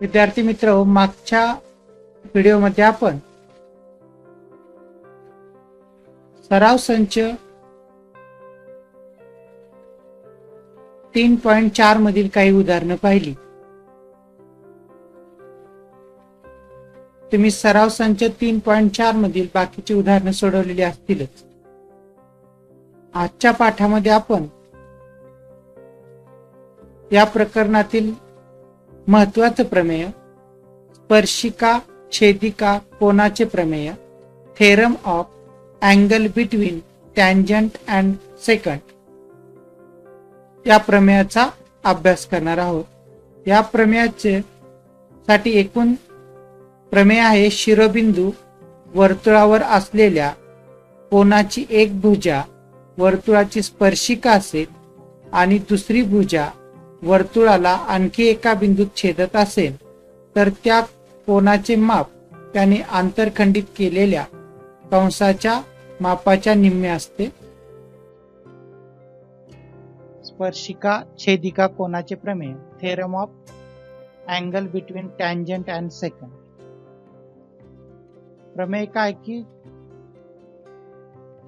विद्यार्थी मित्र, मागच्या व्हिडिओमध्ये आपण सराव संच 3.4 मधील काही उदाहरणं पाहिली. तुम्ही सराव संच 3.4 मधील बाकीची उदाहरणं सोडवलेली असतीलच. आजच्या पाठामध्ये आपण या प्रकरणातील महत्वाचं प्रमेय, स्पर्शिका छेदिका कोनाचे प्रमेय, theorem of angle between tangent and second या प्रमेयाचा अभ्यास करणार आहोत. या प्रमेयाचे साठी एकूण प्रमेय आहे शिरोबिंदू वर्तुळावर असलेल्या कोनाची एक भुजा वर्तुळाची स्पर्शिका असेल आणि दुसरी भुजा वर्तुळाला आणखी एका बिंदूत छेदत असेल तर त्या कोनाचे माप त्याने आंतरखंडित केलेल्या कंसाच्या मापाच्या निम्मे असते. स्पर्शिका छेदिका कोनाचे प्रमेय, theorem of angle between tangent and second. प्रमेय काय की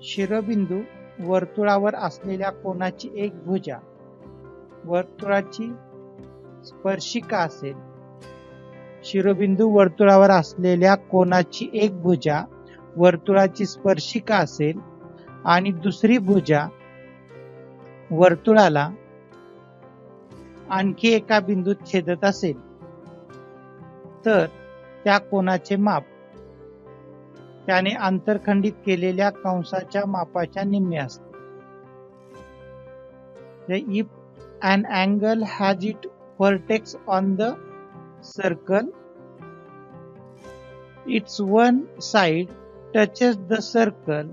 शिरोबिंदू वर्तुळावर असलेल्या कोनाची एक भुजा वर्तुळाची स्पर्शिका असेल. शिरोबिंदू वर्तुळावर असलेल्या कोनाची एक भुजा वर्तुळाची स्पर्शिका असेल आणि दुसरी भुजा वर्तुळाला आणखी एका बिंदूत छेदत असेल तर त्या कोनाचे माप त्याने आंतरखंडित केलेल्या कंसाच्या मापाच्या निम्मे असते. If an angle has its vertex on the circle, its one side touches the circle,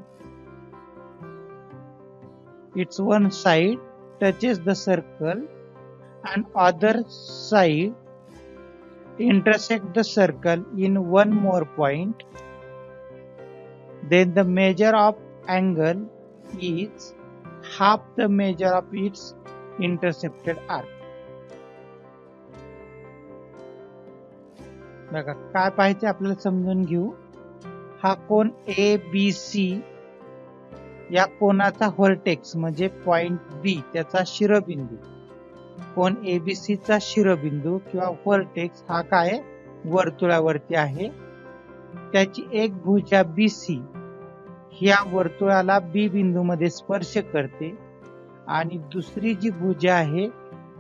and other side intersect the circle in one more point, then the measure of angle is half the measure of its intercepted arc. बघा काय पाहिजे आपल्याला समजून घेऊ. हा कोन ABC या कोनाचा vertex म्हणजे पॉइंट B त्याचा शिरोबिंदू, कोन ABC चा शिरोबिंदू किंवा व्हर्टेक्स हा काय वर्तुळावरती आहे. त्याची एक भुजा BC ह्या वर्तुळाला B बिंदू मध्ये स्पर्श करते आणि दुसरी जी भुजा आहे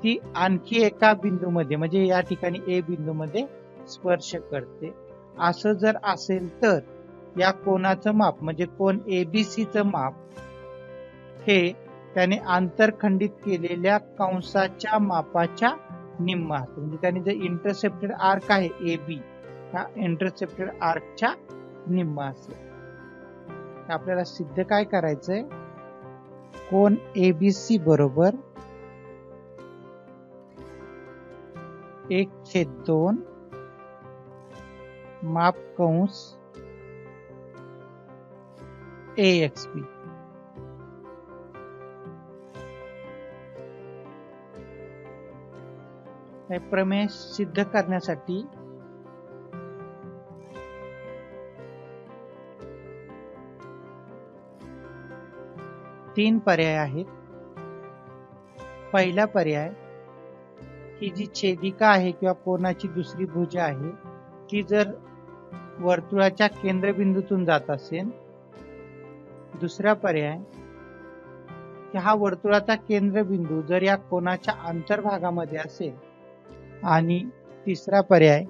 ती आणखी एका बिंदू मध्ये म्हणजे या ठिकाणी A बिंदू मध्ये स्पर्श करते. असं जर असेल तर या कोनाचं माप म्हणजे कोन ABC चं माप हे त्याने आंतरखंडित केलेल्या कंसाच्या मापाच्या निम्म असते. म्हणजे त्याने जे इंटरसेप्टेड आर्क आहे AB ह्या इंटरसेप्टेड आर्कच्या निम्म असेल. आपल्याला सिद्ध काय करायचंय, कोन ABC बरोबर 1/2 माप कंस AXB. हे प्रमेय सिद्ध करण्यासाठी तीन पर्याय आहेत. पहिला पर्याय, ही जी छेदिका आहे किंवा कोनाची दुसरी भुजा आहे ती जर वर्तुळाच्या केंद्रबिंदूतून जात असेल. दुसरा पर्याय, की हा वर्तुळाचा केंद्रबिंदू जर या कोनाच्या अंतर्भागामध्ये असेल. आणि तिसरा पर्याय,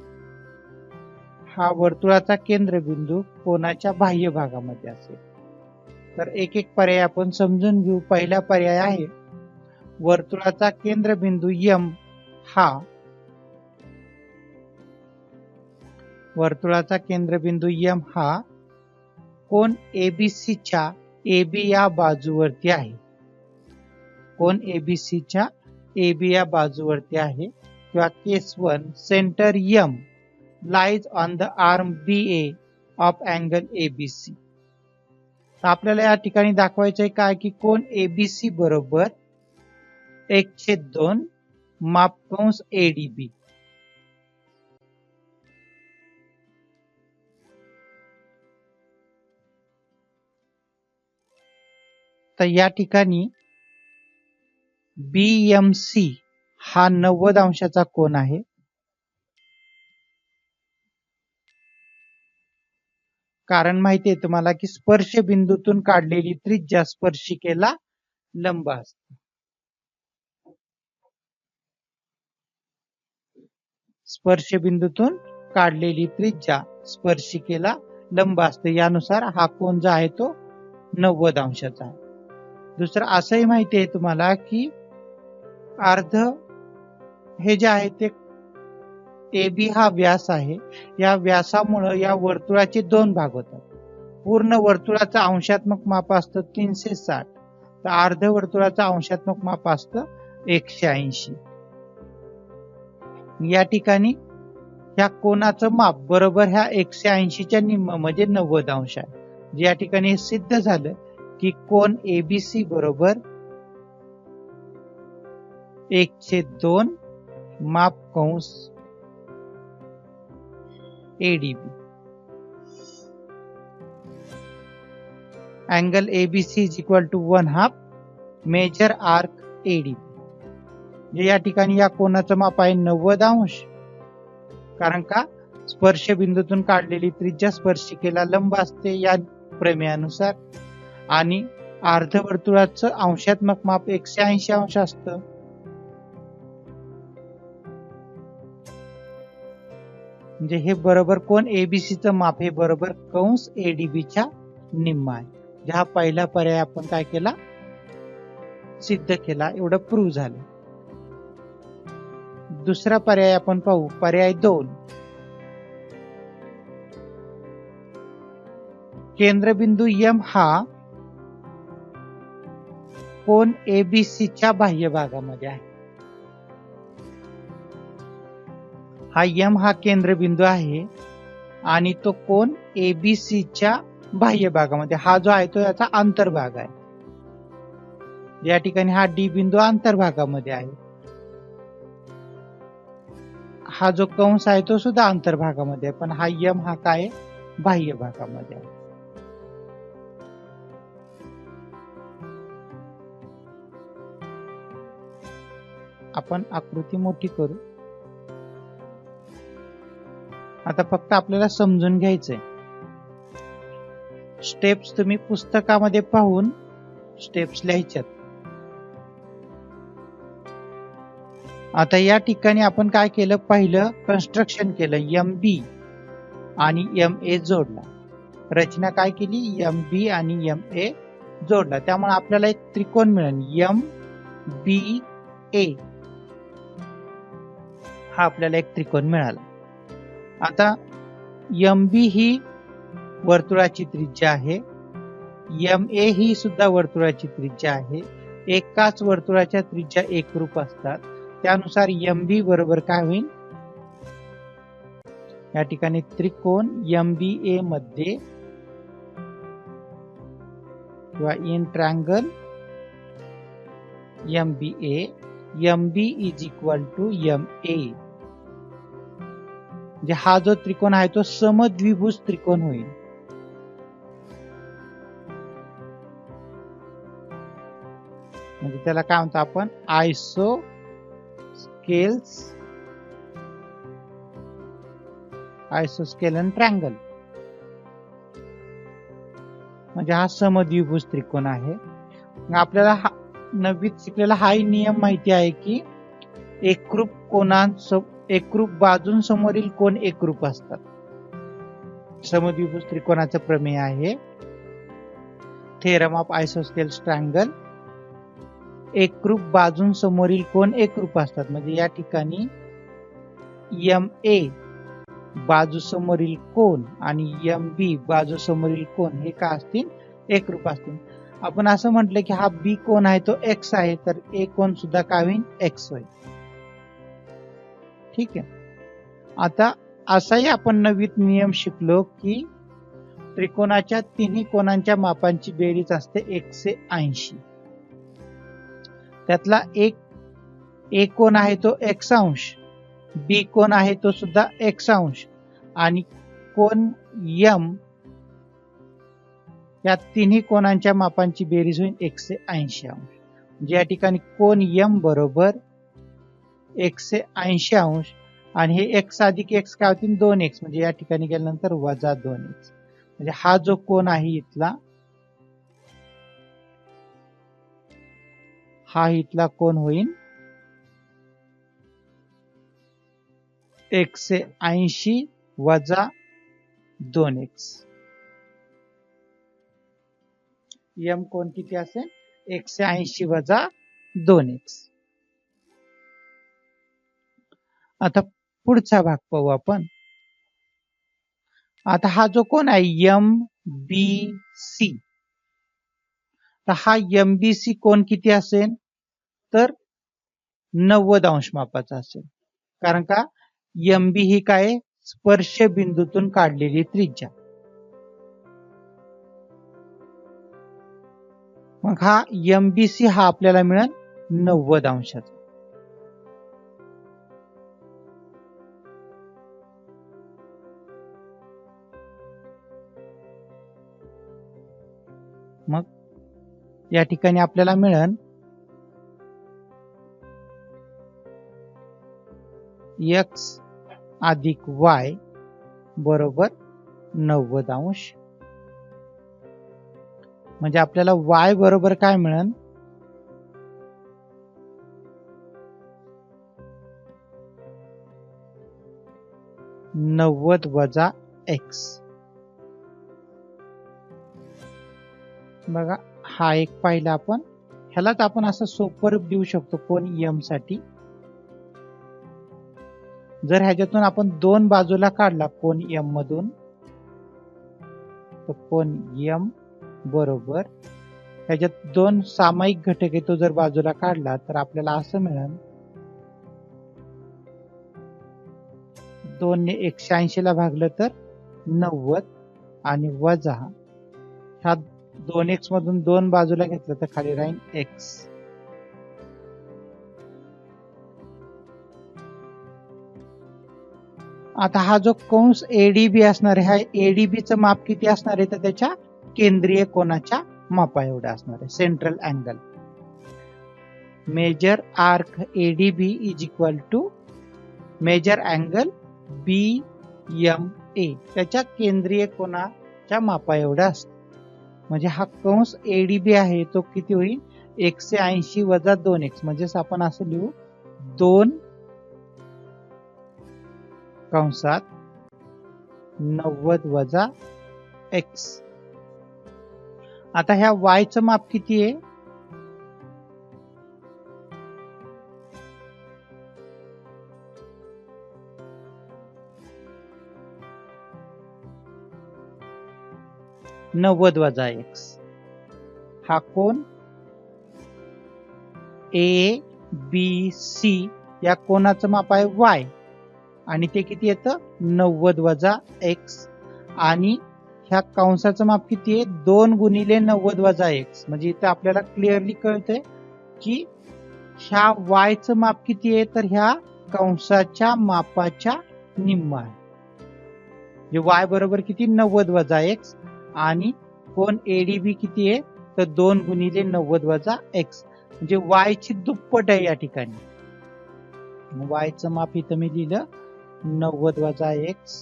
हा वर्तुळाचा केंद्रबिंदू कोनाच्या बाह्य भागामध्ये असेल. तर एक एक पर्याय आपण समजून घेऊ. पहिला पर्याय आहे वर्तुळाचा केंद्रबिंदू M हा कोन ABC च्या AB या बाजूवरती आहे. कोन ABC च्या AB या बाजूवरती आहे. किंवा केस 1, centre M lies on the arm BA of angle ABC. आपल्याला या ठिकाणी दाखवायचं आहे काय की कोन ABC बरोबर 1/2 माप कंस ADB. आता या ठिकाणी BMC हा 90 अंशाचा कोन आहे. कारण माहिती आहे तुम्हाला की स्पर्श बिंदूतून काढलेली त्रिज्या स्पर्शिकेला लंब असते. स्पर्श बिंदूतून काढलेली त्रिज्या स्पर्शिकेला लंब असते. यानुसार हा कोन जो आहे तो 90 अंशाचा आहे. दुसरं असंही माहिती आहे तुम्हाला की अर्ध हे जे आहे ते AB हा व्यास आहे. या व्यासामुळे या वर्तुळाचे दोन भाग होतात. पूर्ण वर्तुळाचं अंशात्मक माप असतं 360, तर अर्ध वर्तुळाचं अंशात्मक माप असतं 180. या ठिकाणी ह्या कोनाचं माप बरोबर ह्या 180च्या निम्म म्हणजे 90 अंश आहे. या ठिकाणी सिद्ध झालं की कोन ABC बरोबर 1/2 माप कंस ADB. Angle ABC is equal to 1/2 major arc ADB. या ठिकाणी या कोनाचं माप आहे 90 अंश. कारण का स्पर्श बिंदूतून काढलेली त्रिज्या स्पर्शिकेला लंब असते या प्रमेयानुसार, आणि अर्धवर्तुळाचं अंशात्मक माप 180 अंश असतं. म्हणजे हे बरोबर कोन ABCचं माप हे बरोबर कंस ADBच्या निम्म आहे. हा पहिला पर्याय आपण काय केला, सिद्ध केला, एवढं प्रूव्ह झालं. दुसरा पर्याय आपण पाहू, पर्याय 2. केंद्रबिंदू M हा कोन ABCच्या बाह्य भागामध्ये आहे. हा M हा केंद्रबिंदू आहे आणि तो कोन ABCच्या बाह्य भागामध्ये, हा जो आहे तो याचा अंतर्भाग आहे. या ठिकाणी हा D बिंदू अंतर्भागामध्ये आहे. हा जो कंस आहे तो सुद्धा अंतर्भागामध्ये आहे, पण हा M हा काय बाह्य भागामध्ये आहे. आपण आकृती मोठी करू. आता फक्त आपल्याला समजून घ्यायचंय. स्टेप्स तुम्ही पुस्तकामध्ये पाहून स्टेप्स लिहायच्यात. आता या ठिकाणी आपण काय केलं, पहिलं कन्स्ट्रक्शन केलं, MB आणि MA जोडला. रचना काय केली, MB आणि MA जोडला. त्यामुळे आपल्याला एक त्रिकोण मिळेल MBA. हा आपल्याला एक त्रिकोण मिळाला. आता MB ही वर्तुळाची त्रिज्या आहे, MA ही सुद्धा वर्तुळाची त्रिज्या आहे. एकाच वर्तुळाच्या त्रिज्या एकरूप असतात. त्यानुसार MB बरोबर काय होईल, या ठिकाणी त्रिकोण MBA मध्ये किंवा in triangle MBA, MB is equal to MA. म्हणजे हा जो त्रिकोण आहे तो समद्विभुज त्रिकोण होईल. म्हणजे त्याला काय म्हणतो आपण, आयसोस्केलन ट्रायंगल. म्हणजे हा समद्विभुज त्रिकोण आहे. आपल्याला नववीत शिकलेला हाही नियम माहिती आहे की एकरूप बाजूंसमोरील कोन एकरूप असतात. समद्विभुज त्रिकोणाचं प्रमेय आहे, थेरम ऑफ आयसोस्केल्स ट्रायंगल. एकरूप बाजूंसमोरील कोन एकरूप असतात. म्हणजे या ठिकाणी MA बाजूसमोरील कोन आणि MB बाजूसमोरील कोन हे काय असतील, एकरूप असतील. आपण असं म्हटलं की हा B कोन आहे तो X आहे, तर A कोन सुद्धा काय होईल, X होईल. ठीक आहे. आता असाही आपण नवीन नियम शिकलो की त्रिकोणाच्या तिन्ही कोनांच्या मापांची बेरीज असते 180. त्यातला एक A कोन आहे तो X अंश, B कोन आहे तो सुद्धा X अंश, आणि कोन M या तिन्ही कोनांच्या मापांची बेरीज होईल 180 अंश. म्हणजे या ठिकाणी कोन M बरोबर 180 अंश आणि हे x अधिक x काय होतील 2x, म्हणजे या ठिकाणी गेल्यानंतर वजा 2x. म्हणजे हा जो कोन आहे इथला, हा इथला कोन होईल 180 वजा 2x. M कोन किती असेल 180 वजा 2x. आता पुढचा भाग पाहू आपण. आता हा जो कोन आहे MBC, तर हा MBC कोन किती असेल तर 90 अंश मापाचा असेल. कारण का MB ही काय स्पर्श बिंदूतून काढलेली त्रिज्या. मग हा MBC हा आपल्याला मिळेल 90 अंशाचा. मग या ठिकाणी आपल्याला मिळेल x अधिक y बरोबर 90 अंश. म्हणजे आपल्याला y बरोबर काय मिळेल 90 वजा x. बघा हा एक पाहिला आपण. ह्यालाच आपण असं सोपं रूप देऊ शकतो कोन M साठी. जर ह्याच्यातून आपण दोन बाजूला काढला कोन M मधून, तर कोन M बरोबर ह्याच्यात दोन सामायिक घटक आहे तो जर बाजूला काढला तर आपल्याला असं मिळेल 2 ने 180 ला भागलं तर 90 आणि वजा ह्या 2x मधून दोन बाजूला घेतलं तर खाली राहील x. आता हा जो कंस ADB असणार आहे, हा ADB चं माप किती असणार आहे तर त्याच्या केंद्रीय कोनाच्या मापा एवढं असणार आहे, central angle. Major arc ADB is equal to major angle BMA, त्याच्या केंद्रीय कोनाच्या मापा एवढं असतं. म्हणजे हा कंस ADB आहे तो किती होईल 180 वजा 2x. म्हणजेच आपण असं लिहू 2 कंसात 90 वजा x. आता ह्या y चं माप किती आहे नव्वद वजा x. हा कोन ABC या कोनाचं माप आहे y आणि ते किती येतं 90 वजा x. आणि ह्या कंसाचं माप किती आहे 2 गुणिले 90 वजा x. म्हणजे इथं आपल्याला क्लिअरली कळतंय की ह्या y चं माप किती आहे तर ह्या कंसाच्या मापाच्या निम्म आहे. म्हणजे y बरोबर किती 90 वजा x आणि कोन ADB किती आहे तर 2 गुणिले 90 वजा x. म्हणजे y ची दुप्पट आहे या ठिकाणी. y चं माप इथं मी लिहिलं 90 वजा x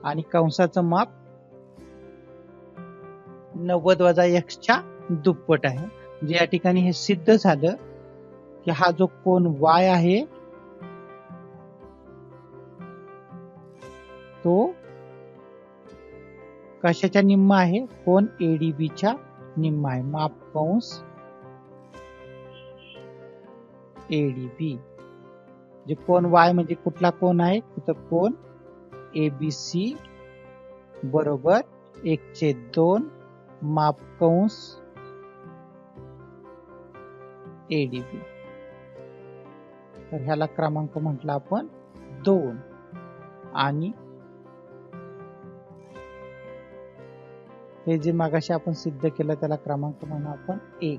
आणि कंसाचं माप 90 वजा x च्या दुप्पट आहे. म्हणजे या ठिकाणी हे सिद्ध झालं की हा जो कोन y आहे तो कशाच्या निम्मा आहे कोन ADB च्या निम्मा आहे. माप कंस ADB. जे कोन y म्हणजे कुठला कोन आहे तर कोन ABC बरोबर 1/2 माप कंस ADB. तर ह्याला क्रमांक म्हटला आपण 2 आणि हे जे मागाशी आपण सिद्ध केलं त्याला क्रमांक म्हणू आपण 1.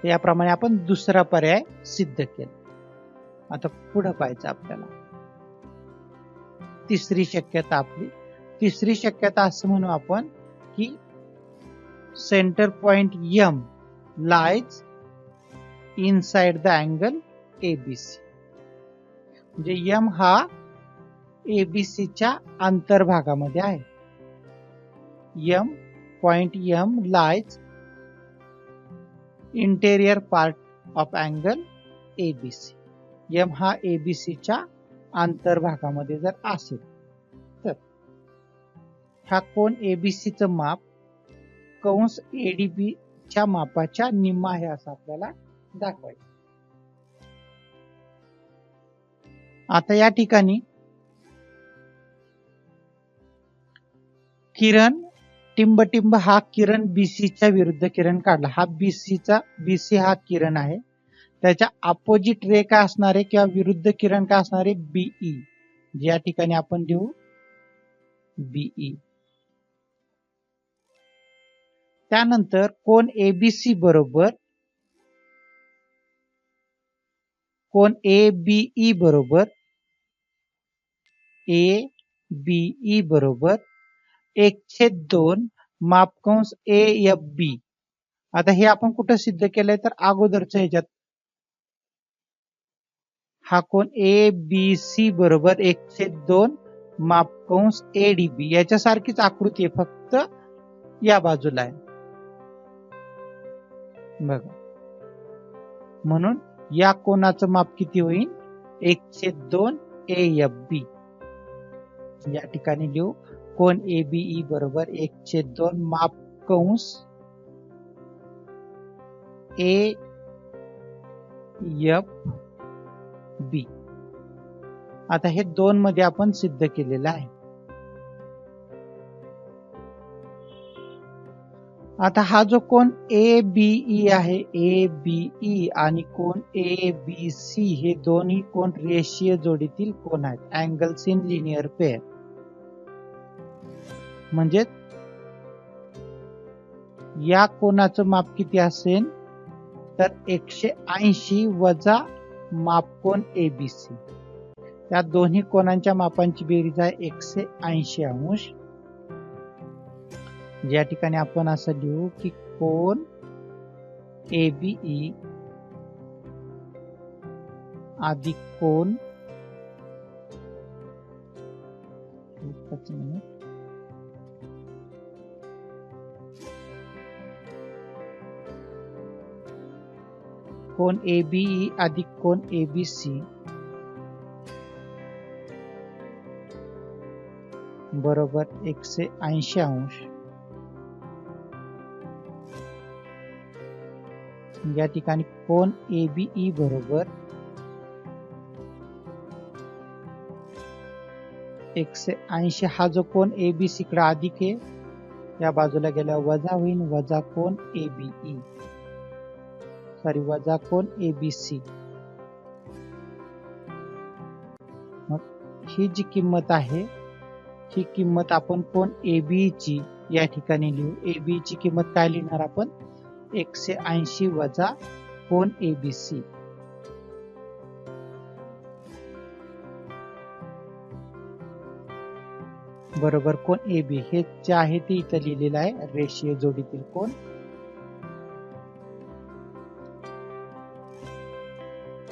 याप्रमाणे आपण दुसरा पर्याय सिद्ध केला. आता पुढे पाहायचं आपल्याला. तिसरी शक्यता आपली तिसरी शक्यता असं म्हणू आपण की centre point M lies inside the angle ABC, म्हणजे एम हा एबीसीच्या अंतर्भागामध्ये आहे. Point M lies interior part of angle ABC. M हा एबीसीच्या अंतर्भागामध्ये जर असेल तर हा कोन एबीसीचं माप कंस एडीबी च्या मापाच्या निम्मा आहे असं आपल्याला दाखवायचं. आता या ठिकाणी किरण टिंबटिंब हा किरण बीसीच्या विरुद्ध किरण काढला. हा बीसी हा किरण आहे, त्याच्या अपोजिट रे काय असणार आहे किंवा विरुद्ध किरण काय असणार आहे बीई, या ठिकाणी आपण लिहू बीई. त्यानंतर कोन एबीसी बरोबर कोन एबीई बरोबर ABE बरोबर 1/2 मापकंस AFB. आता हे आपण कुठं सिद्ध केलंय तर अगोदरच्या ह्याच्यात हा कोन ABC बरोबर 1/2 मापकंस ADB याच्यासारखीच आकृती आहे, फक्त या बाजूला आहे बघा. म्हणून या कोनाचं माप किती होईल 1/2 AFB. या ठिकाणी लिहू कोन ABE बरोबर 1/2 मापकंस AFB. आता हे 2 मध्ये आपण सिद्ध केलेलं आहे. आता हा जो कोन ABE आहे, ABE आणि कोन ABC हे दोन्ही कोन रेषीय जोडीतील कोन आहेत, अँगल्स इन लिनियर पेअर. म्हणजे या कोनाचं माप किती असेल तर 180 वजा मापकोन ABC. या दोन्ही कोनांच्या मापांची बेरीज आहे 180 अंश. या ठिकाणी आपण असं लिहू की कोन ABE अधिक कोन कोन ABE अधिक कोन ABC बरोबर 180 अंश. या ठिकाणी कोन ABE बरोबर 180. हा जो कोन ABC कडे अधिक आहे या बाजूला गेल्यावर वजा होईल, वजा कोन ABE सॉरी वजा कोन ABC. मग ही जी किंमत आहे ही किंमत आपण कोन ABE ची या ठिकाणी लिहू. ABE ची किंमत काय लिहिणार आपण 180 वजा कोन ABC बरोबर कोन AB. हे जे आहे ते इथं लिहिलेलं आहे रेषीय जोडीतील कोन.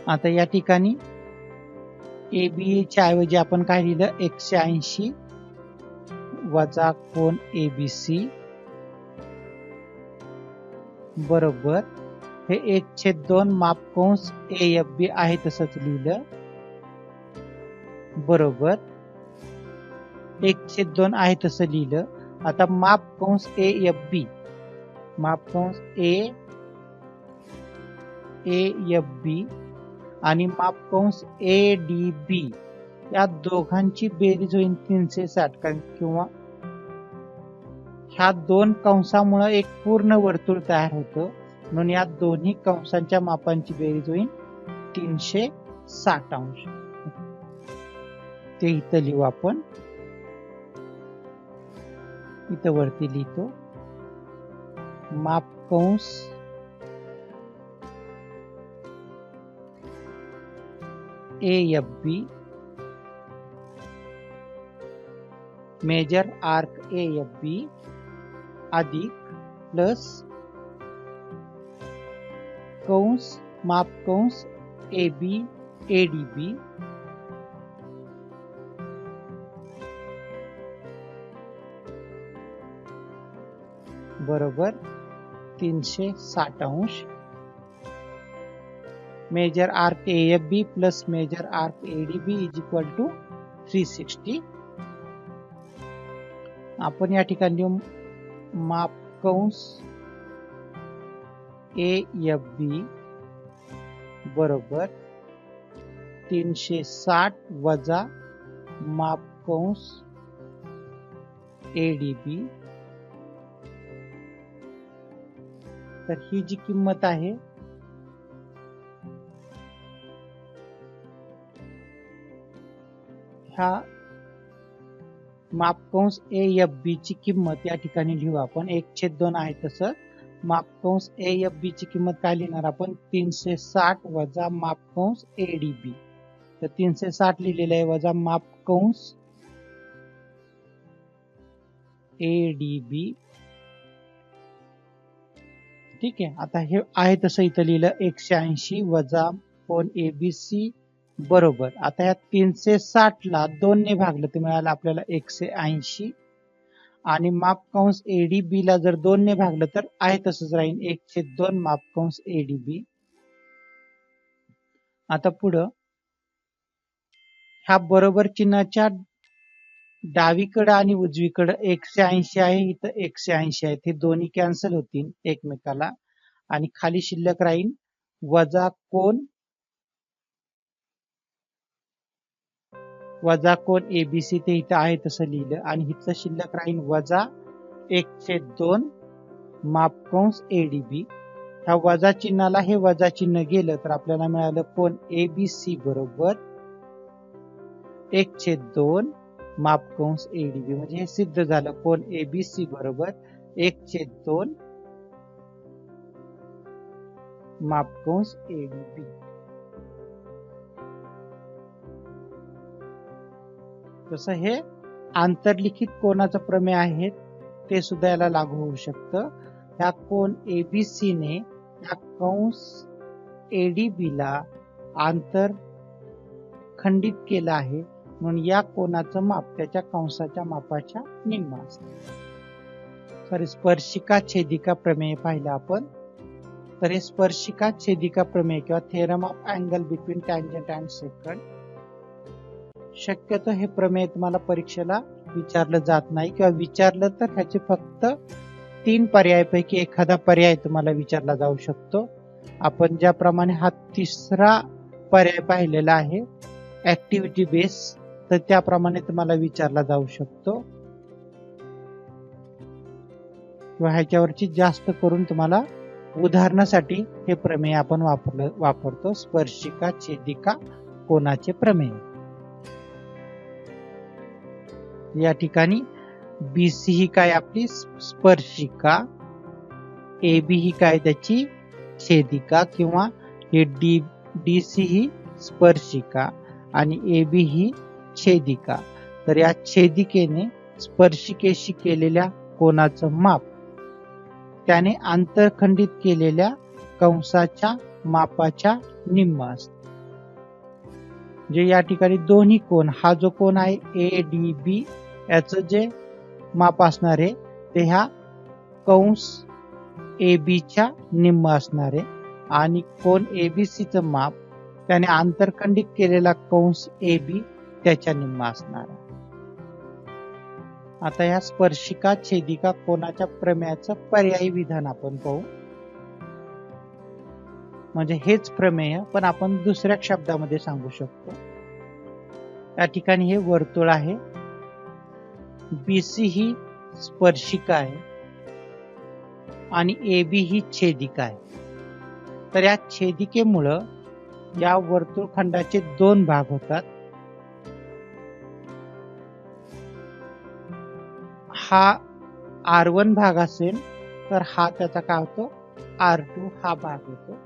आता या ठिकाणी ABE च्या ऐवजी आपण काय लिहिलं 180 वजा कोन ABC बरोबर हे 1/2 मापकंस AFB आहे तसंच लिहिलं बरोबर 1/2 आहे तसं लिहिलं. आता मापकंस AFB मापकंस AFB आणि मापकंस ADB या दोघांची बेरीज होईल 360 किंवा ह्या दोन कंसामुळे एक पूर्ण वर्तुळ तयार होतं, म्हणून या दोन्ही कंसांच्या मापांची बेरीज होईल 360 अंश. ते इथं लिहू आपण, इथं वरती लिहितो मापकंस AFB मेजर आर्क AFB अधिक प्लस कंस माप कंस AB ADB बरोबर 360 अंश. Major arc AFB plus major arc ADB is equal to 360. आपण या ठिकाणी माप कंस AFB बरोबर 360 वजा माप कंस ADB. तर ही जी किंमत आहे ह्या माप कंस AFB ची किंमत या ठिकाणी लिहू आपण 1/2 आहे. तसं माप कंस AFB ची किंमत काय लिहिणार आपण 360 वजा माप कंस ADB. तर 360 लिहिलेलं आहे वजा माप कंस ADB. ठीक आहे. आता हे आहे तसं इथं लिहिलं 180 वजा कोन ABC बरोबर. आता या 360 ला 2 ने भागलं तर मिळालं आपल्याला 180 आणि माप कंस ADB ला जर 2 ने भागलं तर आहे तसंच राहील 1/2 माप कंस ADB. आता पुढं ह्या बरोबर चिन्हाच्या डावीकडे आणि उजवीकडे 180 आहे, इथं 180 आहे. हे दोन्ही कॅन्सल होतील एकमेकाला आणि खाली शिल्लक राहील वजा कोन ABC. ते इथं आहे तसं लिहिलं आणि इथलं शिल्लक राहील वजा 1/2 माप कंस ADB. ह्या वजा चिन्हाला हे वजा चिन्ह गेलं तर आपल्याला मिळालं कोन ABC बरोबर 1/2 माप कंस ADB. म्हणजे हे सिद्ध झालं कोन ABC बरोबर 1/2 माप कंस ADB. तसं हे आंतरलिखित कोनाचं प्रमेय आहे ते सुद्धा याला लागू होऊ शकतं. ह्या कोन ABC ने या कंस ADB ला आंतर खंडित केलं आहे म्हणून या कोनाचं माप त्याच्या कंसाच्या मापाच्या निम्म असतं. स्पर्शिका छेदिका प्रमेय पाहिलं आपण. तर हे स्पर्शिका छेदिका प्रमेय किंवा theorem of angle between tangent and second. शक्यतो हे प्रमेय तुम्हाला परीक्षेला विचारलं जात नाही किंवा विचारलं तर ह्याचे फक्त 3 पर्यायापैकी एखादा पर्याय तुम्हाला विचारला जाऊ शकतो. आपण ज्याप्रमाणे हा तिसरा पर्याय पाहिलेला आहे ऍक्टिव्हिटी बेस, तर त्याप्रमाणे तुम्हाला विचारला जाऊ शकतो किंवा ह्याच्यावरची जास्त करून तुम्हाला उदाहरणासाठी हे प्रमेय आपण वापरतो. स्पर्शिका छेदिका कोनाचे प्रमेय. या ठिकाणी BC ही काय आपली स्पर्शिका, AB ही काय त्याची छेदिका किंवा हे DC ही स्पर्शिका आणि AB ही छेदिका. तर या छेदिकेने स्पर्शिकेशी केलेल्या कोनाचं माप त्याने आंतरखंडित केलेल्या कंसाच्या मापाच्या निम्म असते. जे या ठिकाणी दोन्ही कोन, हा जो कोन आहे ADB याचं जे माप असणार आहे ते ह्या कंस AB च्या निम्म असणार आहे आणि कोन ABC चं माप त्याने आंतरखंडित केलेला कंस AB त्याच्या निम्म असणार आहे. आता या स्पर्शिका छेदिका कोनाच्या प्रमेयाचं पर्यायी विधान आपण पाहू. म्हणजे हेच प्रमेय पण आपण दुसऱ्या शब्दामध्ये सांगू शकतो. या ठिकाणी हे वर्तुळ आहे, BC ही स्पर्शिका आहे आणि AB ही छेदिका आहे. तर या छेदिकेमुळं या वर्तुळखंडाचे 2 भाग होतात. हा R1 भाग असेल तर हा त्याचा काय होतो R2 हा भाग होतो.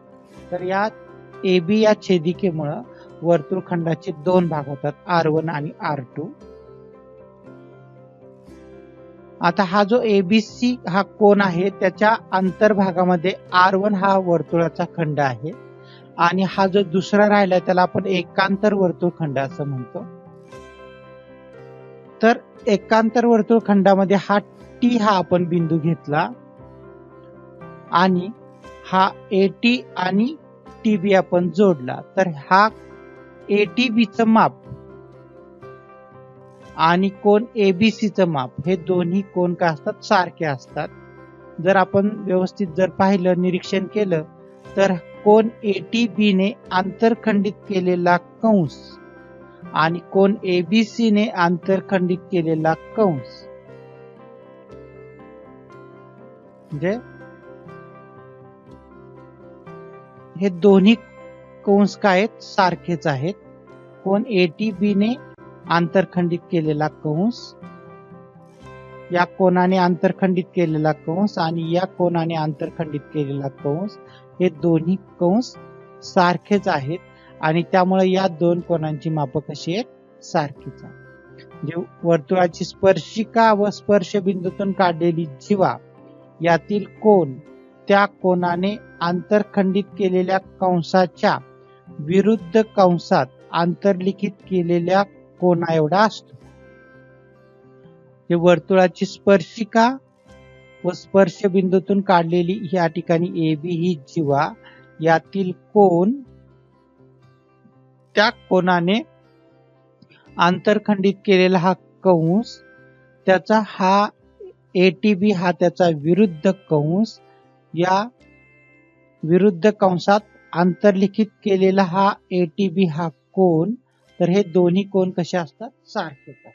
तर या AB या छेदिकेमुळं वर्तुळखंडाचे 2 भाग होतात R1 आणि R2. आता हा जो एबीसी हा कोन आहे त्याच्या अंतर्भागामध्ये R1 हा वर्तुळाचा खंड आहे आणि हा जो दुसरा राहिला त्याला आपण एकांतर वर्तुळखंड असं म्हणतो. तर एकांतर वर्तुळखंडामध्ये हा टी हा आपण बिंदू घेतला आणि हा एटी आणि टीबी आपण जोडला, तर हा एटीबीचं माप आणि कोन एबीसीचं माप हे दोन्ही कोन काय असतात, सारखे असतात. जर आपण व्यवस्थित जर पाहिलं, निरीक्षण केलं, तर कोन एटीबी ने आंतरखंडित केलेला कंस आणि कोन एबीसी ने आंतरखंडित केलेला कंस म्हणजे हे दोन्ही कंस काय आहेत, सारखेच आहेत. कोन एटीबी ने आंतरखंडित केलेला कंस, या कोनाने आंतरखंडित केलेला कंस आणि या कोनाने आंतरखंडित केलेला कंस हे दोन्ही कंस सारखेच आहेत आणि त्यामुळे या दोन कोनांची माप कशी आहेत, सारखीच आहे. म्हणजे वर्तुळाची स्पर्शिका व स्पर्श बिंदूतून काढलेली जीवा यातील कोन त्या कोनाने आंतरखंडित केलेल्या कंसाच्या विरुद्ध कंसात आंतरलिखित केलेल्या कोना एवढा असतो. वर्तुळाची स्पर्शिका व स्पर्श बिंदूतून काढलेली या ठिकाणी एबी ही जीवा यातील कोन त्या कोनाने आंतरखंडित केलेला हा कंस, त्याचा हा एटीबी हा त्याचा विरुद्ध कंस, या विरुद्ध कंसात आंतरलिखित केलेला हा एटीबी हा कोन, तर हे दोन्ही कोन कसे असतात, सारखेच असतात.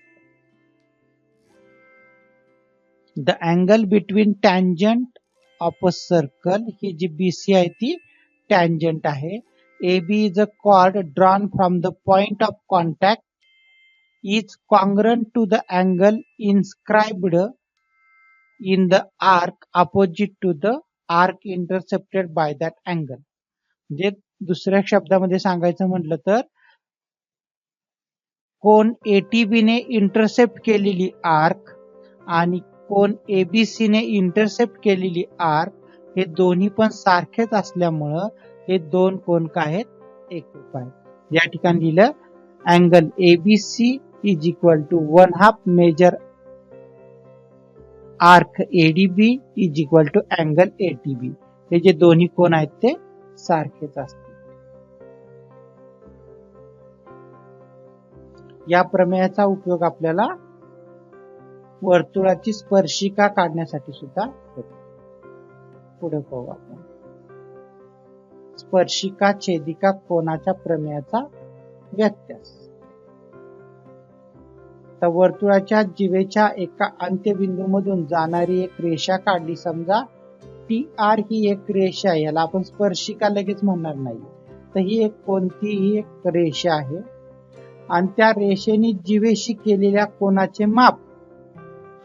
The angle between tangent of a circle, ही जी बीसी आहे ती टँजंट आहे. AB is a chord drawn from the point of contact is congruent to the angle inscribed in the arc opposite to the arc intercepted by that angle. म्हणजे दुसऱ्या शब्दामध्ये सांगायचं म्हटलं तर कोन एटीबी ने इंटरसेप्ट केलेली आर्क आणि कोन एबीसी ने इंटरसेप्ट केलेली आर्क हे दोन्ही पण सारखेच असल्यामुळं हे दोन कोन काय आहेत, एकरूप आहेत. या ठिकाणी लिहिलं angle ABC is equal to 1/2 major arc ADB is equal to angle ATB. हे जे दोन्ही कोन आहेत ते सारखेच असतात. या प्रमेयाचा उपयोग आपल्याला वर्तुळाची स्पर्शिका काढण्यासाठी सुद्धा होतो. पुढे पाहू आपण स्पर्शिका छेदिका कोनाच्या प्रमेयाचा व्यत्यास. तर वर्तुळाच्या जीवेच्या एका अंत्यबिंदूमधून जाणारी एक रेषा काढली. समजा टी आर ही एक रेषा आहे, याला आपण स्पर्शिका लगेच म्हणणार नाही. तर ही एक कोणतीही एक रेषा आहे आणि त्या रेषेने जीवेशी केलेल्या कोनाचे माप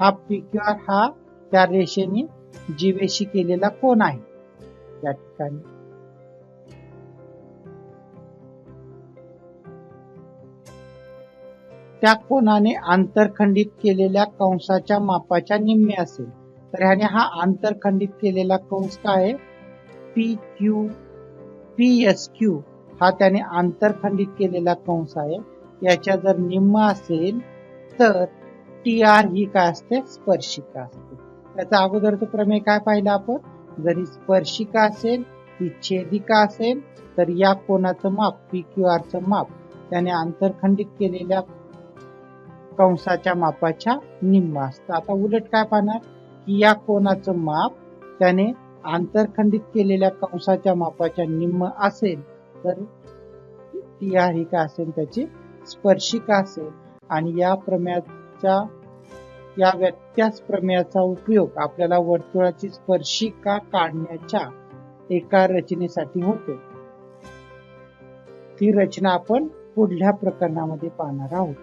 हा PQR हा त्या रेषेने जीवेशी केलेला कोन आहे. या ठिकाणी त्या कोनाने आंतरखंडित केलेल्या कंसाच्या मापाच्या निम्मे असेल. तर ह्याने हा आंतरखंडित केलेला कंस काय आहे, PSQ हा त्याने आंतरखंडित केलेला कंस आहे. याच्या जर निम्म असेल तर TR ही काय असते, स्पर्शिका असते. त्याचा अगोदरचं प्रमेय काय पाहिलं आपण, जरी स्पर्शिका असेल ही छेदिका असेल तर या कोनाचं माप PQR चं माप त्याने आंतरखंडित केलेल्या कंसाच्या मापाच्या निम्म असतं. आता उलट काय पाहणार की या कोनाचं माप त्याने आंतरखंडित केलेल्या कंसाच्या मापाच्या निम्म असेल तर TR ही काय असेल, त्याची स्पर्शिका असेल. आणि या प्रमेयाच्या या व्यत्यास प्रमेयाचा उपयोग आपल्याला वर्तुळाची स्पर्शिका काढण्याच्या एका रचनेसाठी होतो. ती रचना आपण पुढल्या प्रकरणामध्ये पाहणार आहोत.